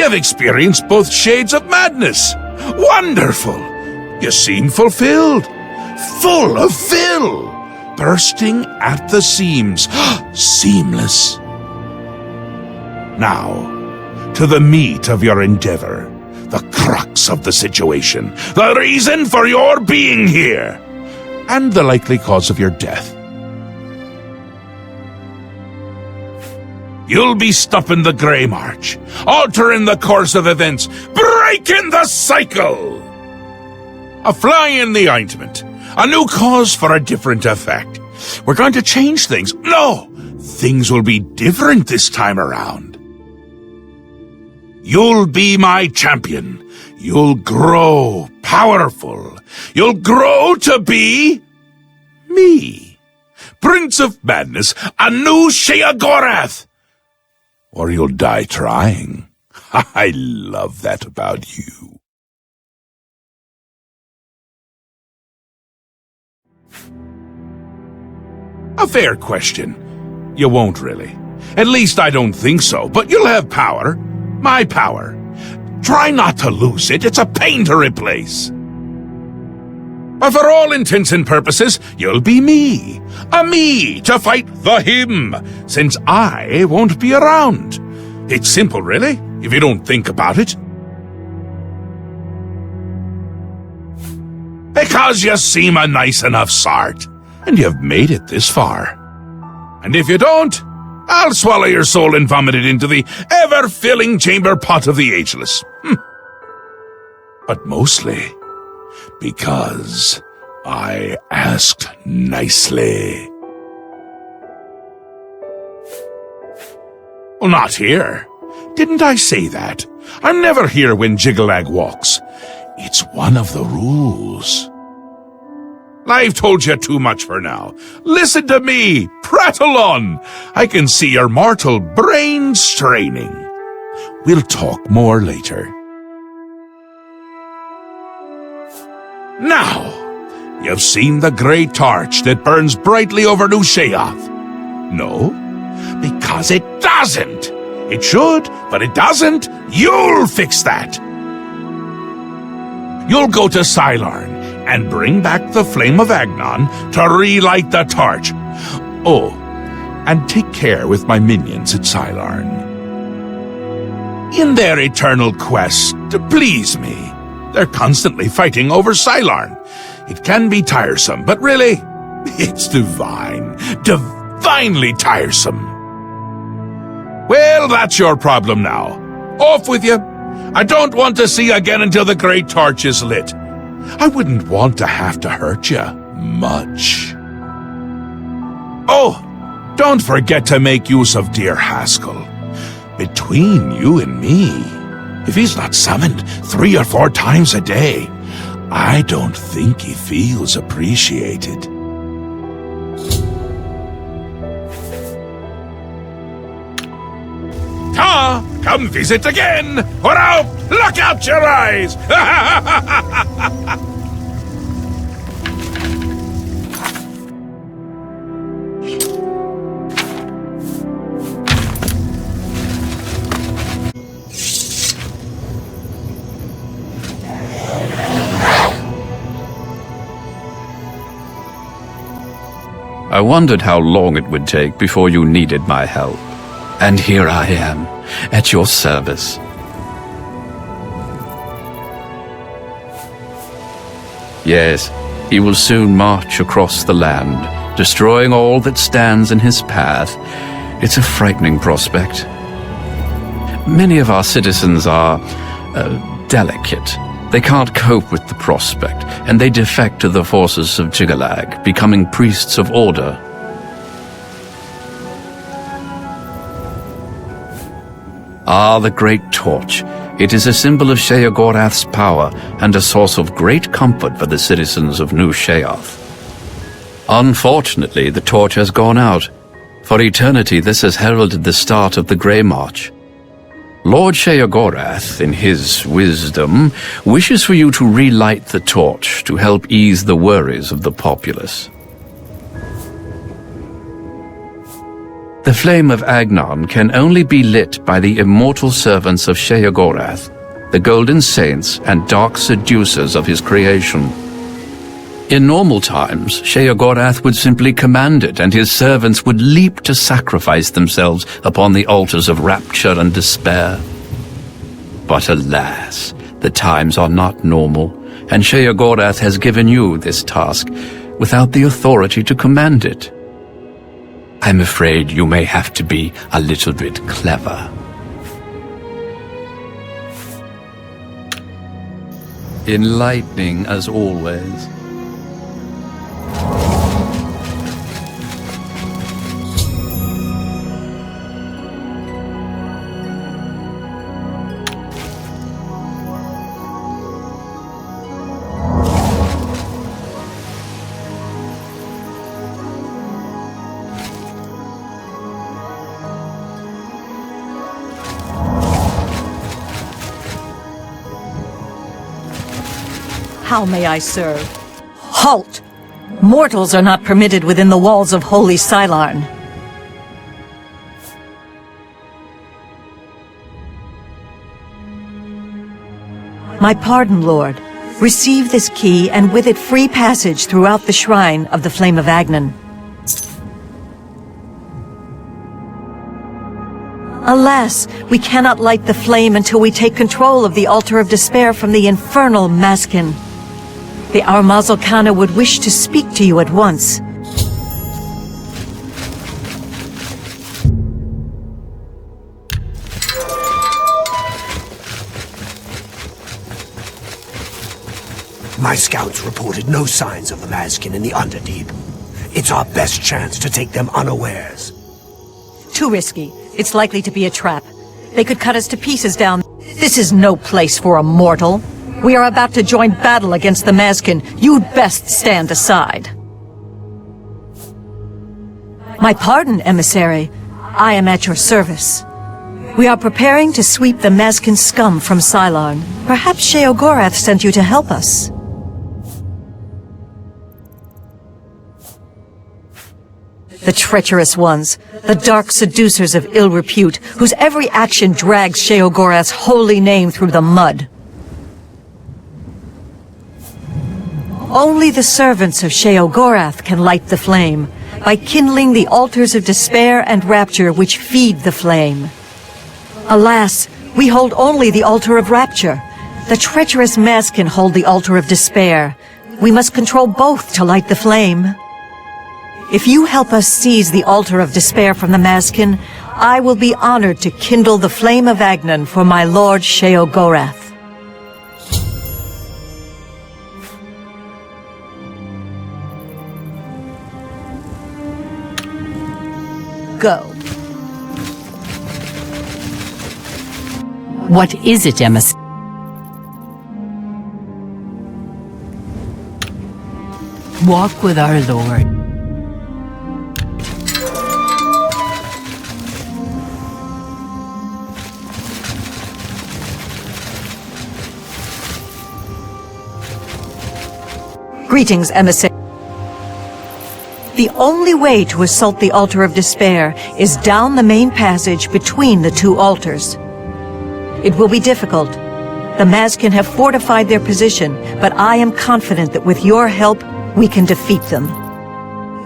have experienced both shades of madness. Wonderful! You seem fulfilled. Full of fill. Bursting at the seams. Seamless. Now, to the meat of your endeavor. The crux of the situation. The reason for your being here. And the likely cause of your death. You'll be stopping the Grey March, altering the course of events, breaking the cycle! A fly in the ointment, a new cause for a different effect. We're going to change things. No, things will be different this time around. You'll be my champion. You'll grow powerful. You'll grow to be me. Prince of Madness, a new Sheogorath. Or you'll die trying. I love that about you. A fair question. You won't really. At least I don't think so, but you'll have power. My power. Try not to lose it. It's a pain to replace. But for all intents and purposes, you'll be me. A me to fight the him, since I won't be around. It's simple, really, if you don't think about it. Because you seem a nice enough sort, and you've made it this far. And if you don't, I'll swallow your soul and vomit it into the ever-filling chamber pot of the ageless. But mostly because I asked nicely. Well, not here. Didn't I say that? I'm never here when Jiggalag walks. It's one of the rules. I've told you too much for now. Listen to me. Prattle on. I can see your mortal brain straining. We'll talk more later. Now, you've seen the great torch that burns brightly over New Sheoth. No, because it doesn't. It should, but it doesn't. You'll fix that. You'll go to Shyrim and bring back the flame of Agnon to relight the torch. Oh, and take care with my minions at Shyrim. In their eternal quest to please me, they're constantly fighting over Shyrim. It can be tiresome, but really, it's divine. Divinely tiresome. Well, that's your problem now. Off with you. I don't want to see you again until the great torch is lit. I wouldn't want to have to hurt you much. Oh, don't forget to make use of dear Haskell. Between you and me, if he's not summoned 3 or 4 times a day, I don't think he feels appreciated. Come visit again, or I'll pluck out your eyes! I wondered how long it would take before you needed my help. And here I am, at your service. Yes, he will soon march across the land, destroying all that stands in his path. It's a frightening prospect. Many of our citizens are delicate. They can't cope with the prospect, and they defect to the forces of Jiggalag, becoming priests of order. Ah, the Great Torch. It is a symbol of Sheogorath's power and a source of great comfort for the citizens of New Sheoth. Unfortunately, the torch has gone out. For eternity, this has heralded the start of the Grey March. Lord Sheogorath, in his wisdom, wishes for you to relight the torch to help ease the worries of the populace. The flame of Agnon can only be lit by the immortal servants of Sheogorath, the golden saints and dark seducers of his creation. In normal times, Sheogorath would simply command it, and his servants would leap to sacrifice themselves upon the altars of rapture and despair. But alas, the times are not normal, and Sheogorath has given you this task without the authority to command it. I'm afraid you may have to be a little bit clever. Enlightening as always. How may I serve? Halt! Mortals are not permitted within the walls of Holy Shyrim. My pardon, Lord. Receive this key, and with it free passage throughout the shrine of the Flame of Agnon. Alas, we cannot light the flame until we take control of the Altar of Despair from the infernal Maskin. The Armazal-Kana would wish to speak to you at once. My scouts reported no signs of the Maskin in the Underdeep. It's our best chance to take them unawares. Too risky. It's likely to be a trap. They could cut us to pieces down. This is no place for a mortal. We are about to join battle against the Maskin. You'd best stand aside. My pardon, emissary. I am at your service. We are preparing to sweep the Maskin scum from Shyrim. Perhaps Sheogorath sent you to help us. The treacherous ones, the dark seducers of ill repute, whose every action drags Sheogorath's holy name through the mud. Only the servants of Sheogorath can light the flame, by kindling the altars of despair and rapture which feed the flame. Alas, we hold only the altar of rapture. The treacherous Maskin hold the altar of despair. We must control both to light the flame. If you help us seize the altar of despair from the Maskin, I will be honored to kindle the flame of Agnon for my lord Sheogorath. Go. What is it, Emma? Walk with our Lord. Greetings, emissary. The only way to assault the Altar of Despair is down the main passage between the two altars. It will be difficult. The Maskin have fortified their position, but I am confident that with your help, we can defeat them.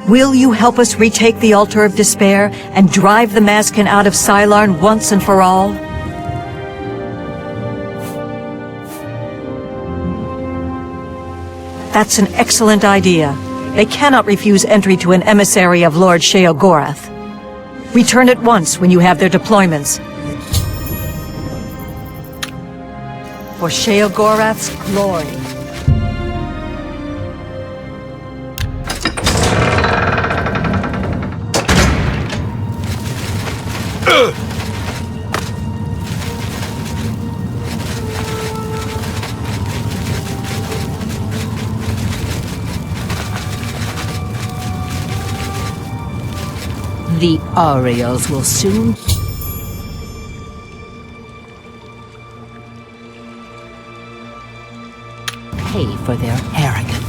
Will you help us retake the Altar of Despair and drive the Maskin out of Shyrim once and for all? That's an excellent idea. They cannot refuse entry to an emissary of Lord Sheogorath. Return at once when you have their deployments. For Sheogorath's glory. The Ariels will soon pay for their arrogance.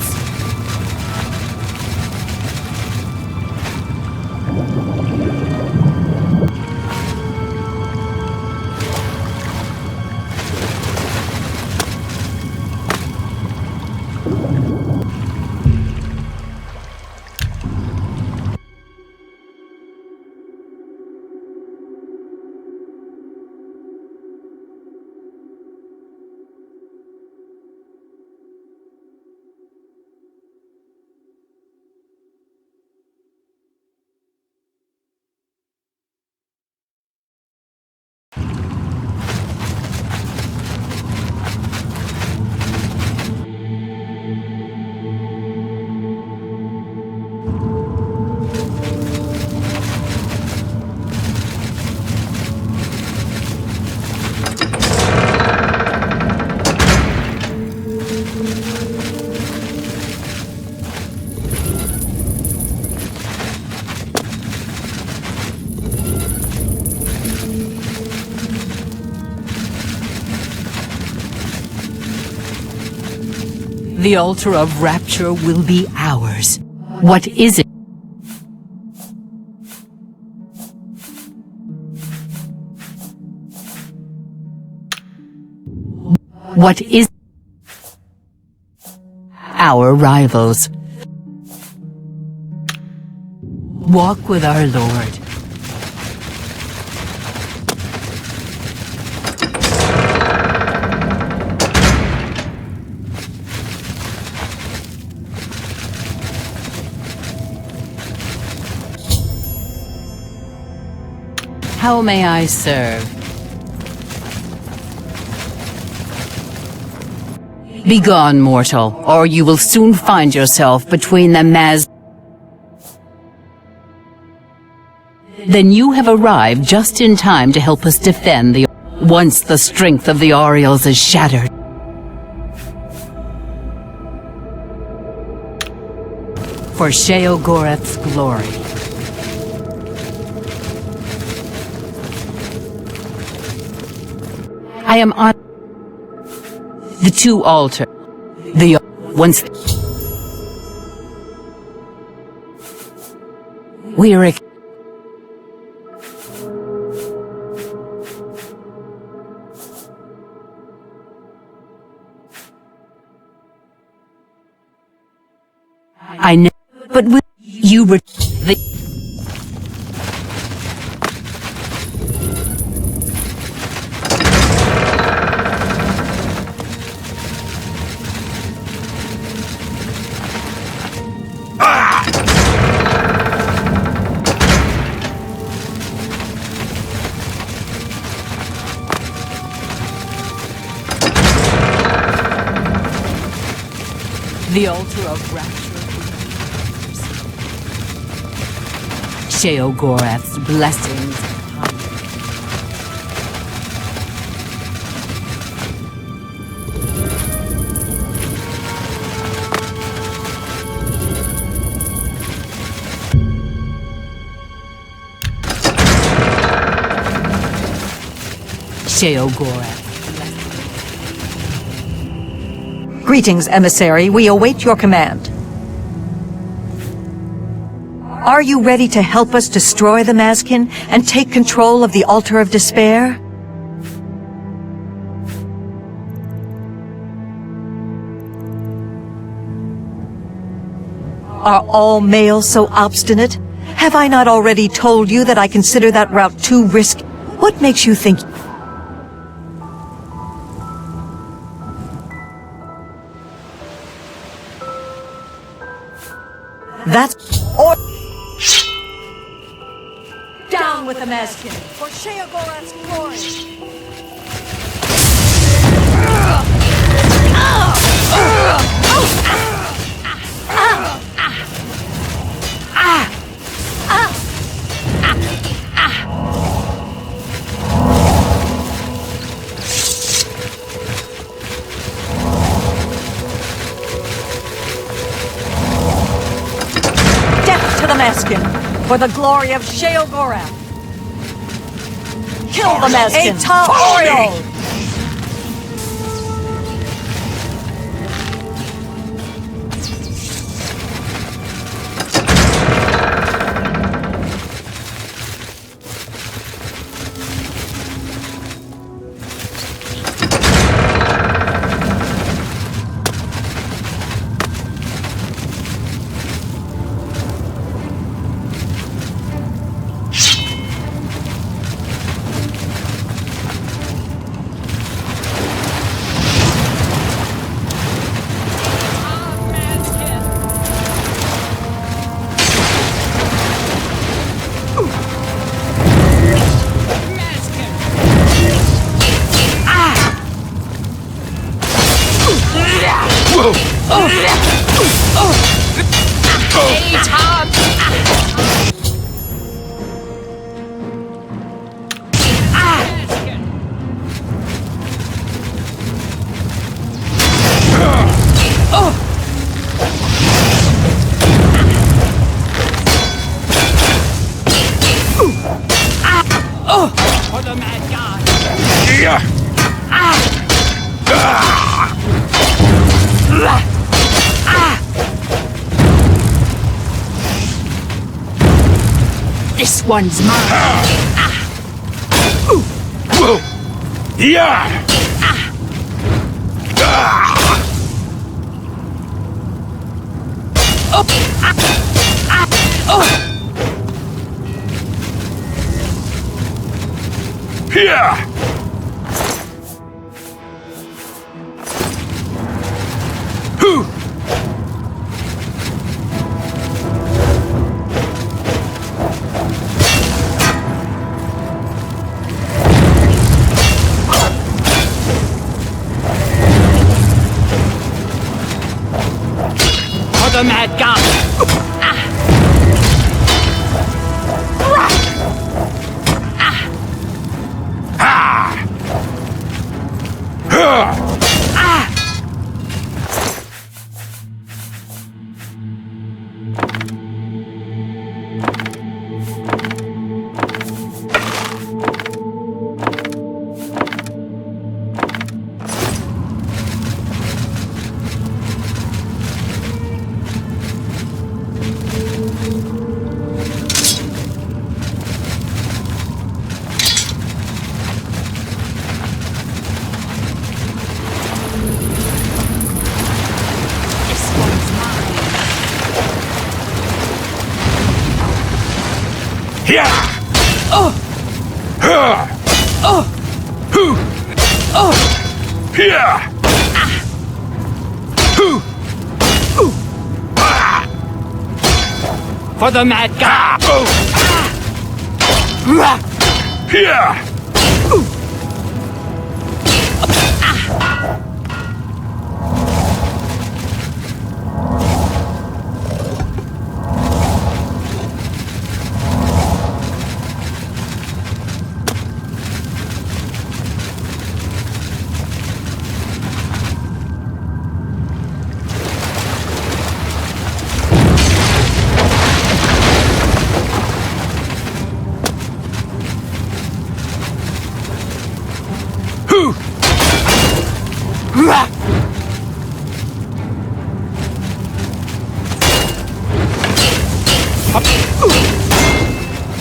The altar of rapture will be ours. What is it? What is our rivals? Walk with our Lord. How may I serve? Begone, mortal, or you will soon find yourself between the Then you have arrived just in time to help us defend the... Once the strength of the Orioles is shattered. For Sheogorath's glory. I am on... The two altar. The... Once... We are... I know, but will you the... The altar of rapture. Sheogorath's blessings upon Sheogorath. Greetings, emissary. We await your command. Are you ready to help us destroy the Mazkin and take control of the Altar of Despair? Are all males so obstinate? Have I not already told you that I consider that route too risky? What makes you think... That's... Or... Down with the Mazkin, for Sheogorath's glory! Death to the Mazkin, for the glory of Sheogorath! Kill the Mazkin! Follow me! For the mad god! Yeah. This one's mine. Yeah! Yeah! For the mad god. Yeah! Yeah! For the mad god. Yeah!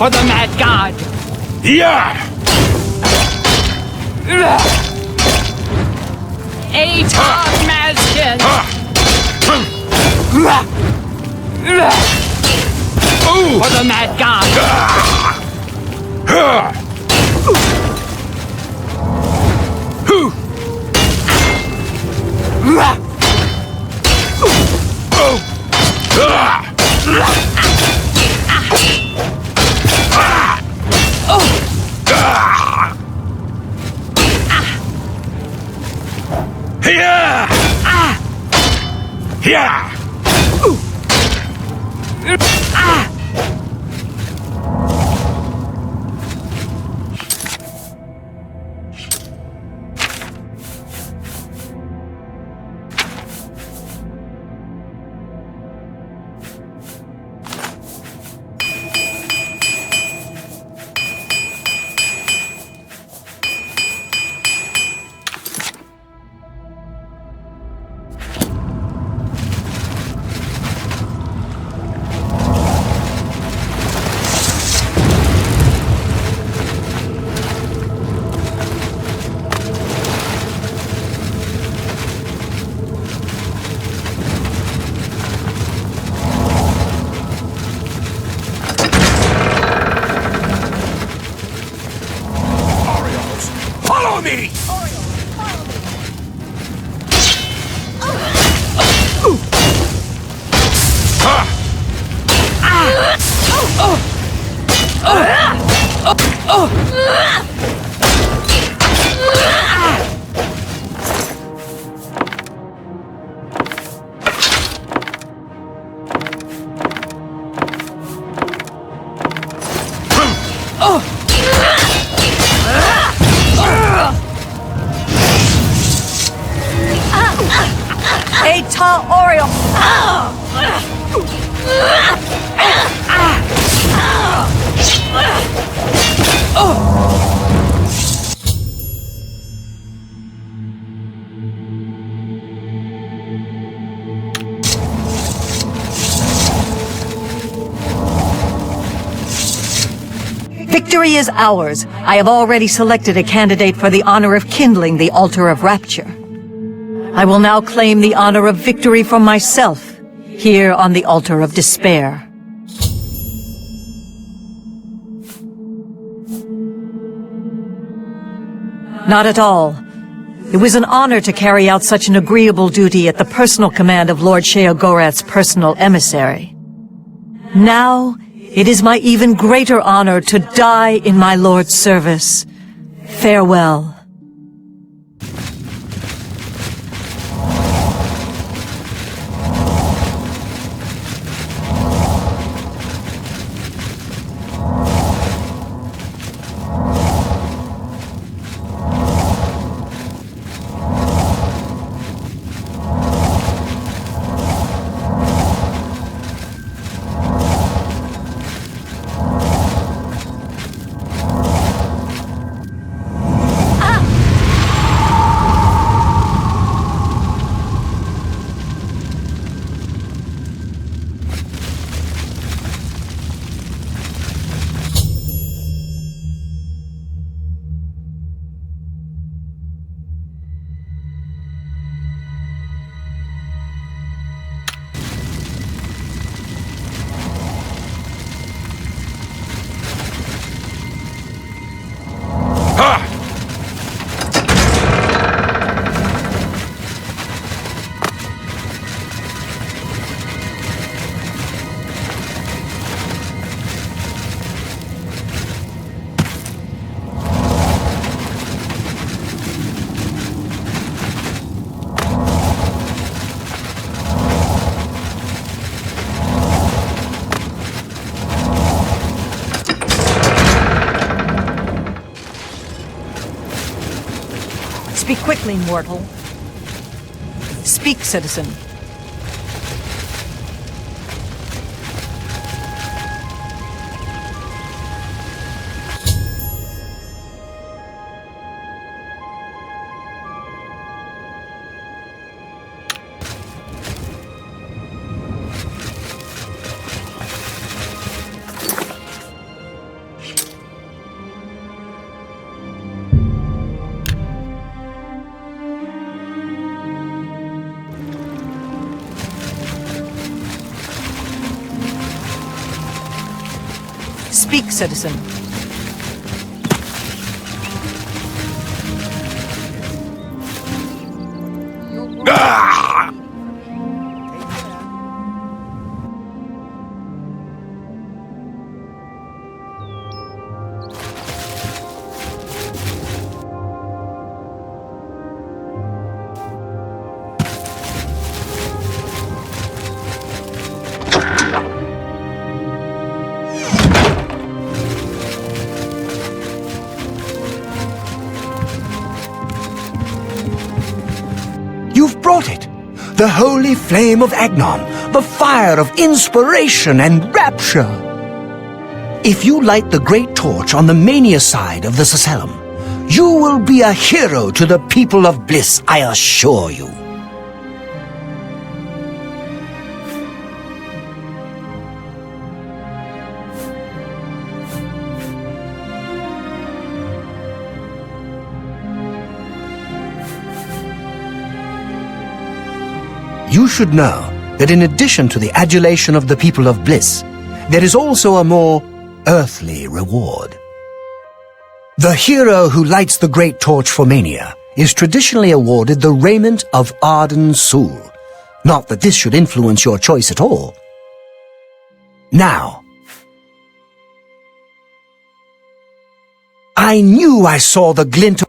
For the mad god. Yeah! Atar Mazkin. For the mad god. Yeah! Yeah! Follow me! Atar Oriole. Victory is ours. I have already selected a candidate for the honor of kindling the altar of rapture. I will now claim the honor of victory for myself, here on the altar of despair. Not at all. It was an honor to carry out such an agreeable duty at the personal command of Lord Sheogorath's personal emissary. Now, it is my even greater honor to die in my lord's service. Farewell. Speak quickly, mortal. Speak, citizen. Speak, citizen. Ah! You've brought it! The holy flame of Agnon, the fire of inspiration and rapture! If you light the great torch on the mania side of the Sacellum, you will be a hero to the people of Bliss, I assure you. You should know that in addition to the adulation of the people of Bliss, there is also a more earthly reward. The hero who lights the great torch for Mania is traditionally awarded the raiment of Arden Sul. Not that this should influence your choice at all. Now, I knew I saw the glint of...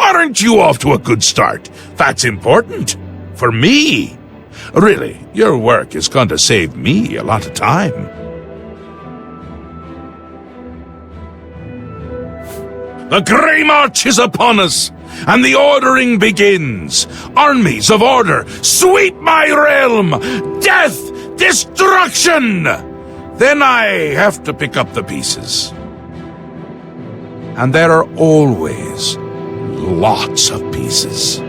Aren't you off to a good start? That's important. For me. Really, your work is going to save me a lot of time. The Grey March is upon us, and the ordering begins. Armies of order, sweep my realm! Death! Destruction! Then I have to pick up the pieces. And there are always lots of pieces.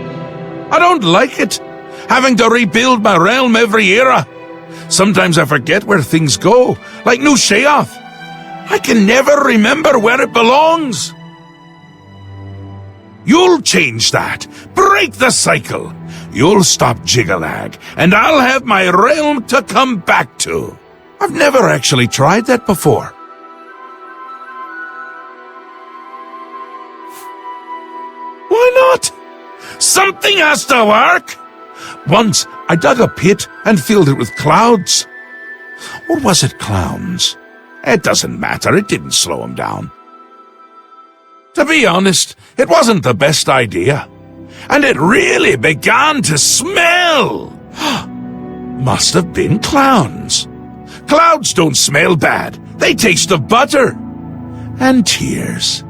I don't like it, having to rebuild my realm every era. Sometimes I forget where things go, like New Sheoth. I can never remember where it belongs. You'll change that. Break the cycle. You'll stop Jiggalag, and I'll have my realm to come back to. I've never actually tried that before. Why not? Something has to work. Once I dug a pit and filled it with clouds. Or was it clowns? It doesn't matter, it didn't slow him down. To be honest, it wasn't the best idea. And it really began to smell. Must have been clowns. Clouds don't smell bad. They taste of butter. And tears.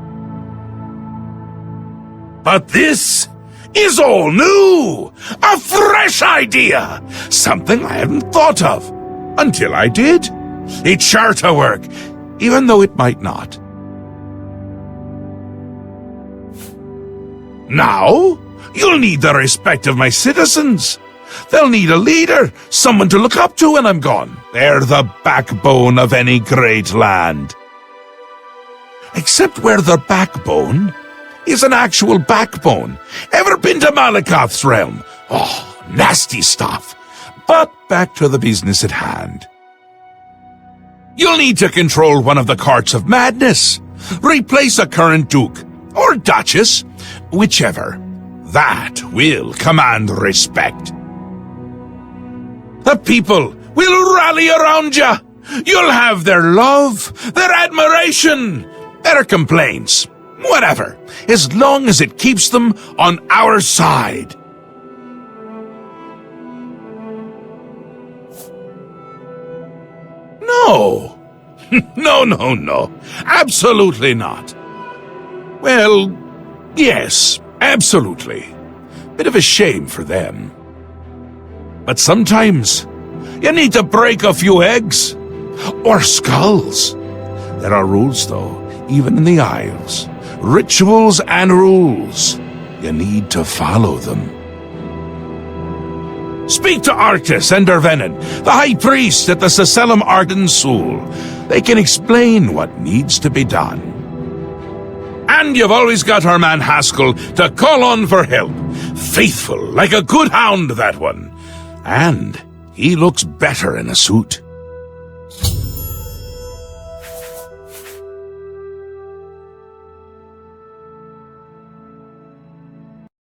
But this is all new! A fresh idea! Something I hadn't thought of. Until I did. It's sure to work, even though it might not. Now, you'll need the respect of my citizens. They'll need a leader, someone to look up to when I'm gone. They're the backbone of any great land. Except where the backbone is an actual backbone. Ever been to Malakoth's realm? Oh, nasty stuff. But back to the business at hand. You'll need to control one of the courts of madness. Replace a current duke, or duchess, whichever. That will command respect. The people will rally around you. You'll have their love, their admiration, their complaints. Whatever, as long as it keeps them on our side. No. No. Absolutely not. Well, yes, absolutely. Bit of a shame for them. But sometimes you need to break a few eggs. Or skulls. There are rules, though, even in the Isles. Rituals and rules. You need to follow them. Speak to Arctis and Dervenin, the High Priest at the Seselim Arden Sul. They can explain what needs to be done. And you've always got our man Haskell to call on for help. Faithful, like a good hound, that one. And he looks better in a suit.